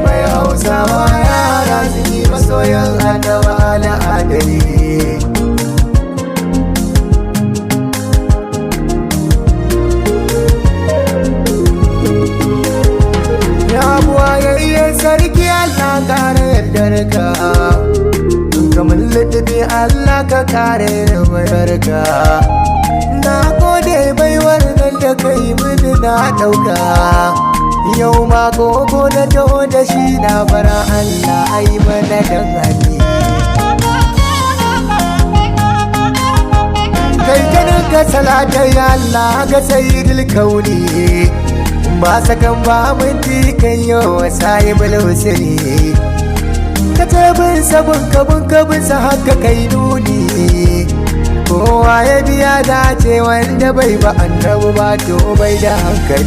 mai Hausawa yara sun yi masoyan annaba al'adari. Sarki Allah kare yardarka, kamar littafi Allah ka kare rawarka. Na gode baiwar nan da kai mini na ɗauka, yau ma gogo na taho da shi na bara Allah ai mana dan hali. Kai ganin ka salatai Allah ga sayyidul kauni, ba sakan ba minti kan yau sai bulusiri. Ka tabin sabon kabin sa haka kai nuni, kowa ya biya dace wanda bai ba annabi ba to bai da hankali.